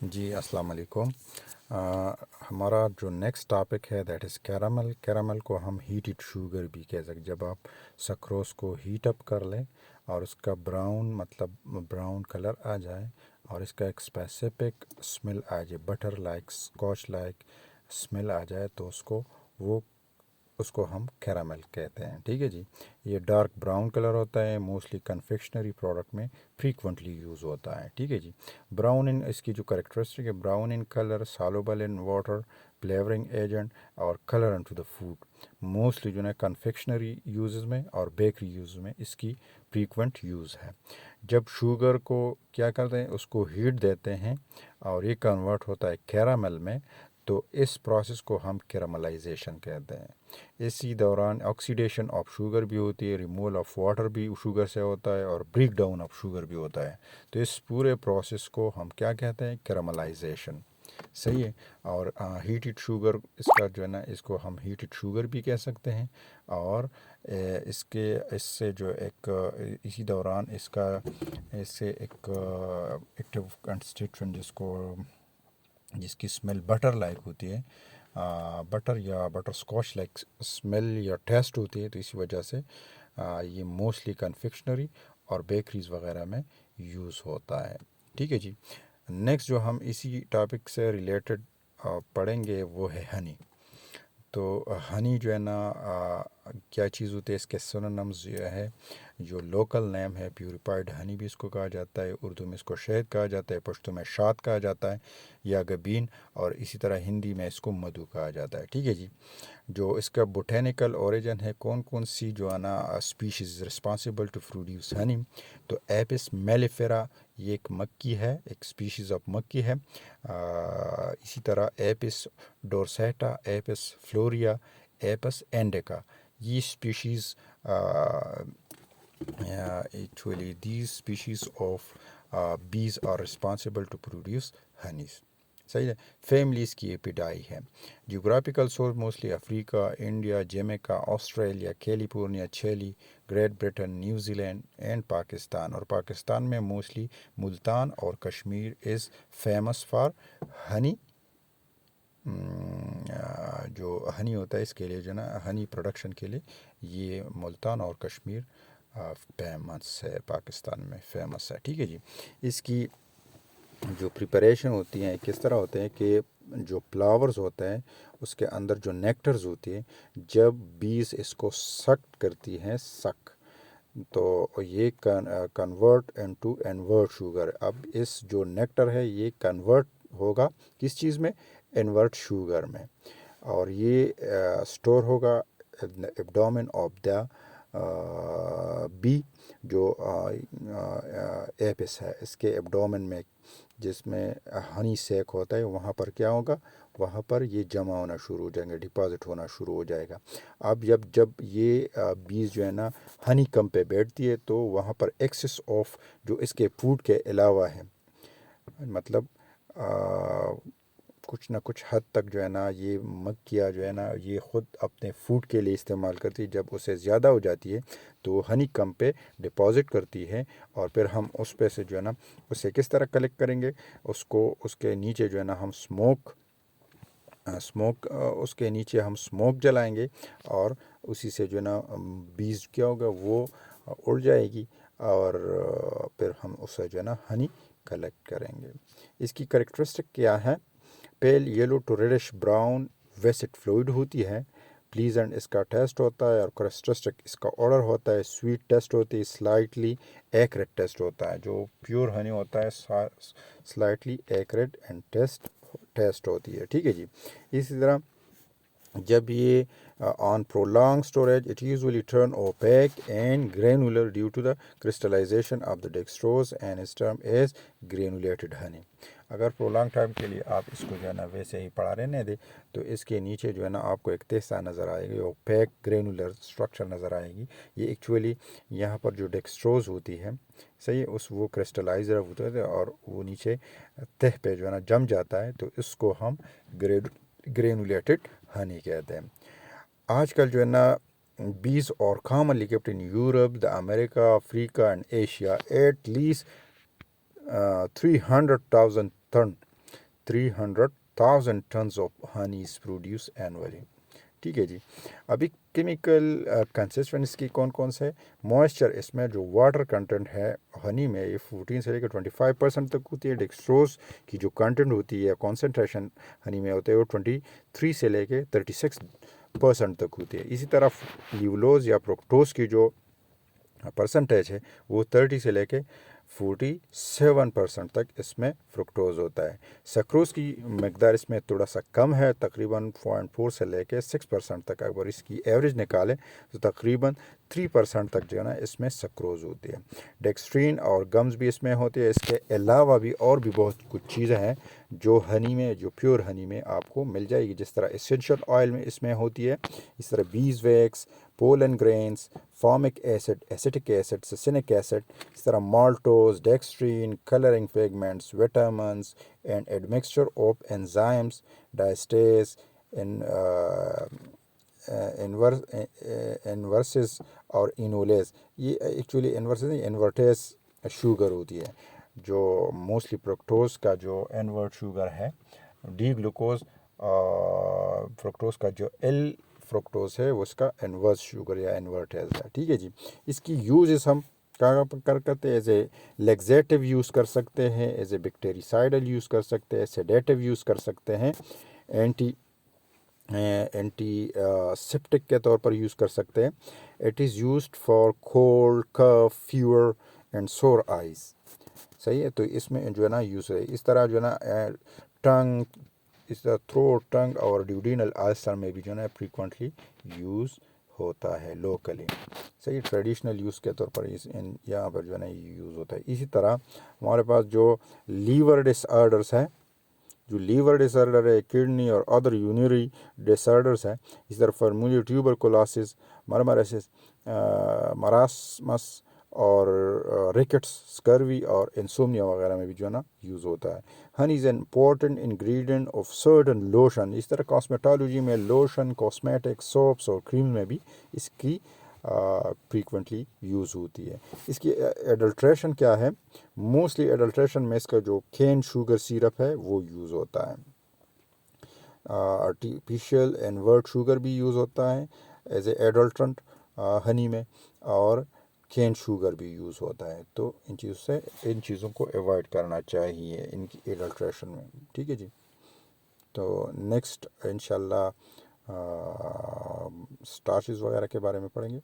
جی السلام علیکم۔ ہمارا جو نیکسٹ ٹاپک ہے دیٹ از کیرامل۔ کیرامل کو ہم ہیٹڈ شوگر بھی کہہ سکتے، جب آپ سکروز کو ہیٹ اپ کر لیں اور اس کا براؤن کلر آ جائے اور اس کا ایک اسپیسیفک اسمیل آ جائے، butter like scotch like smell آ جائے، تو اس کو ہم کیرامل کہتے ہیں، ٹھیک ہے جی۔ یہ ڈارک براؤن کلر ہوتا ہے، موسٹلی کنفیکشنری پروڈکٹ میں فریکوینٹلی یوز ہوتا ہے، ٹھیک ہے جی۔ براؤن ان اس کی جو کریکٹرسٹک ہے، brown in colour, soluble in water, flavouring agent اور colour into the food, mostly جو ہے کنفیکشنری یوزز میں اور بیکری یوز میں اس کی فریکوینٹ یوز ہے۔ جب شوگر کو کیا کرتے ہیں، اس کو ہیٹ دیتے ہیں اور یہ کنورٹ ہوتا ہے کیرامل میں، تو اس پروسیس کو ہم کیراملائزیشن کہتے ہیں۔ اسی دوران آکسیڈیشن آف شوگر بھی ہوتی ہے، ریموول آف واٹر بھی شوگر سے ہوتا ہے اور بریک ڈاؤن آف شوگر بھی ہوتا ہے۔ تو اس پورے پروسیس کو ہم کیا کہتے ہیں؟ کیراملائزیشن، صحیح ہے۔ اور ہیٹڈ شوگر اس کا جو ہے نا، اس کو ہم ہیٹڈ شوگر بھی کہہ سکتے ہیں۔ اور اس سے جو اسی دوران اس سے ایک ایکٹیو کنسٹیٹوئنٹ جس کی اسمیل بٹر لائک ہوتی ہے، بٹر یا بٹر اسکاچ لائک اسمیل یا ٹیسٹ ہوتی ہے، تو اسی وجہ سے یہ موسٹلی کنفیکشنری اور بیکریز وغیرہ میں یوز ہوتا ہے، ٹھیک ہے جی۔ نیکسٹ جو ہم اسی ٹاپک سے ریلیٹڈ پڑھیں گے وہ ہے ہنی۔ تو ہنی جو ہے نا کیا چیز ہوتی ہے، اس کے سینونمز جو ہے، جو لوکل نیم ہے پیوریفائڈ ہنی بھی اس کو کہا جاتا ہے، اردو میں اس کو شہد کہا جاتا ہے، پشتو میں شاد کہا جاتا ہے یا گبین، اور اسی طرح ہندی میں اس کو مدھو کہا جاتا ہے، ٹھیک ہے جی۔ جو اس کا بوٹینیکل اوریجن ہے، کون سی جو ہے نا species responsible to produce honey, تو ایپس میلیفیرا، یہ ایک مکھی ہے، ایک اسپیشیز آف مکھی ہے۔ اسی طرح ایپس ڈورسیٹا، ایپس فلوریا، ایپس انڈیکا، یہ species actually these species of bees are responsible to produce honeys، صحیح ہے۔ فیملیز کی ابتدائی ہے، geographical source mostly Africa, India, Jamaica, Australia, California, Chile, Great Britain, New Zealand and Pakistan, اور پاکستان میں موسٹلی ملتان اور Kashmir is famous for honey. جو honey ہوتا ہے اس کے لیے جو نا ہنی پروڈکشن کے لیے یہ ملتان اور کشمیر فیمس ہے، پاکستان میں فیمس ہے، ٹھیک ہے جی۔ اس کی جو پریپریشن ہوتی ہیں کس طرح ہوتے ہیں کہ جو فلاورز ہوتے ہیں اس کے اندر جو نیکٹرز ہوتی ہیں، جب بیز اس کو سک کرتی ہیں، تو یہ کنورٹ انٹو انورٹ شوگر۔ اب اس جو نیکٹر ہے یہ کنورٹ ہوگا کس چیز میں؟ انورٹ شوگر میں، اور یہ سٹور ہوگا ایبڈومن آف دا بی، جو ایپس ہے اس کے ایبڈومن میں، جس میں ہنی سیک ہوتا ہے، وہاں پر کیا ہوگا؟ وہاں پر یہ جمع ہونا شروع ہو جائیں گے، ڈپازٹ ہونا شروع ہو جائے گا۔ اب جب یہ بیز جو ہے نا ہنی کم پہ بیٹھتی ہے، تو وہاں پر ایکسس آف جو اس کے فوڈ کے علاوہ ہے، مطلب کچھ نہ کچھ حد تک جو ہے نا یہ مکھیاں جو ہے نا یہ خود اپنے فوڈ کے لیے استعمال کرتی ہے، جب اسے زیادہ ہو جاتی ہے تو ہنی کم پہ ڈپازٹ کرتی ہے، اور پھر ہم اس پہ سے جو ہے نا اسے کس طرح کلیکٹ کریں گے؟ اس کے نیچے جو ہے نا ہم اسموک اس کے نیچے ہم اسموک جلائیں گے، اور اسی سے جو ہے نا بیز کیا ہوگا؟ وہ اڑ جائے گی، اور پھر ہم اسے جو ہے نا ہنی کلیکٹ کریں گے۔ اس کی کریکٹرسٹک کیا ہے؟ Pale yellow to reddish brown viscid fluid ہوتی ہے، پلیزنٹ اس کا ٹیسٹ ہوتا ہے، اور کریکٹرسٹک اس کا آڈر ہوتا ہے، سویٹ ٹیسٹ ہوتی ہے، سلائٹلی ایکریٹ ٹیسٹ ہوتا ہے۔ جو پیور ہنی ہوتا ہے سلائٹلی ایکریٹ اینڈ ٹیسٹ ہوتی ہے، ٹھیک ہے جی۔ اسی طرح جب یہ آن prolonged storage it usually turn opaque and granular due to the crystallization of the dextrose and is termed as granulated honey۔ اگر prolonged ٹائم کے لیے آپ اس کو جو ہے نا ویسے ہی پڑا رہنے دیں، تو اس کے نیچے جو ہے نا آپ کو ایک تیسا نظر آئے گی، اوپیک گرینولر اسٹرکچر نظر آئے گی۔ یہ ایکچولی یہاں پر جو ڈیکسٹروز ہوتی ہے، صحیح، وہ کرسٹلائزر ہوتا ہے اور وہ نیچے تہ پہ جو ہے نا جم جاتا ہے، تو اس کو ہم گرینولیٹڈ ہنی کہتے ہیں۔ آج کل جو ہے نا بیز اور commonly kept in Europe, the America, Africa and Asia at least 300,000 ton 300,000 tons of honey is produced annually. ٹھیک ہے جی. ابھی کیمیکل کنسسٹنس کی کون کون سے موئسچر اس میں جو واٹر کنٹینٹ ہے ہنی میں یہ 14 سے لے کے 25% تک ہوتی ہے. ڈیکسٹروز کی جو کنٹینٹ ہوتی ہے کانسنٹریشن ہنی میں ہوتے ہیں وہ 23 سے لے کے 36% تک ہوتی ہے. اسی طرح لیولوز یا پروکٹوز کی جو پرسنٹیج ہے وہ 30 سے لے کے 47% تک اس میں فرکٹوز ہوتا ہے. سکروز کی مقدار اس میں تھوڑا سا کم ہے, تقریباً 0.4 سے لے کے 6% تک. اگر اس کی ایوریج نکالیں تو تقریباً 3% تک جو ہے نا اس میں سکروز ہوتی ہے. ڈیکسٹرین اور گمز بھی اس میں ہوتی ہے. اس کے علاوہ بھی اور بھی بہت کچھ چیزیں ہیں جو ہنی میں, جو پیور ہنی میں آپ کو مل جائے گی. جس طرح اسینشل آئل میں اس میں ہوتی ہے, اس طرح beeswax, pollen grains, formic acid, acetic acid, succinic acid, اس طرح maltose, dextrin, colouring pigments, vitamins and admixture of enzymes, diastase, invertase اور انولیز. یہ ایکچولی انورٹیز شوگر ہوتی ہے جو موسٹلی فرکٹوز کا جو انورٹ شوگر ہے, ڈی گلوکوز فرکٹوز کا جو ایل فرکٹوز ہے وہ اس کا انورس شوگر یا انورٹیز ہے. ٹھیک ہے جی. اس کی یوزز ہم کرتے ہیں, ایز اے لیگزیٹو یوز کر سکتے ہیں, ایز اے بیکٹیریسائڈل یوز کر سکتے ہیں, سیڈیٹو یوز کر سکتے ہیں, اینٹی سیپٹک کے طور پر یوز کر سکتے ہیں. It is used for cold, cough, fever and sore eyes. صحیح ہے. تو اس میں جو ہے نا یوز ہے. اس طرح جو ہے نا ٹنگ, اس طرح تھروٹ, ٹنگ اور ڈیوڈینل آلسر میں بھی جو ہے نا فریکوینٹلی یوز ہوتا ہے لوکلی. صحیح, ٹریڈیشنل یوز کے طور پر یہاں پر جو ہے نا یوز ہوتا ہے. اسی طرح ہمارے پاس جو لیور ڈس آرڈرس ہیں, جو لیور ڈس آرڈر ہے, کڈنی اور ادر یونری ڈس آرڈرس ہیں, اس طرح فرمولی ٹیوبرکلوسس, مرمرسس, مراسمس اور ریکٹس, اسکروی اور انسومنیا وغیرہ میں بھی جو ہے نا یوز ہوتا ہے. Honey is an important ingredient of certain lotion. اس طرح کاسمیٹالوجی میں لوشن, کاسمیٹک, سوپس اور کریم میں بھی اس کی فریکوینٹلی یوز ہوتی ہے. اس کی ایڈلٹریشن کیا ہے؟ موسٹلی ایڈلٹریشن میں اس کا جو کین شوگر سیرپ ہے وہ یوز ہوتا ہے. آرٹیفیشیل انورٹ شوگر بھی یوز ہوتا ہے ایز اے ایڈلٹرنٹ ہنی میں, اور کین شوگر بھی یوز ہوتا ہے. تو ان چیزوں کو ایوائڈ کرنا چاہیے ان کی ایڈلٹریشن میں. ٹھیک ہے جی. تو نیکسٹ انشاءاللہ اسٹارچز وغیرہ کے بارے میں پڑھیں گے.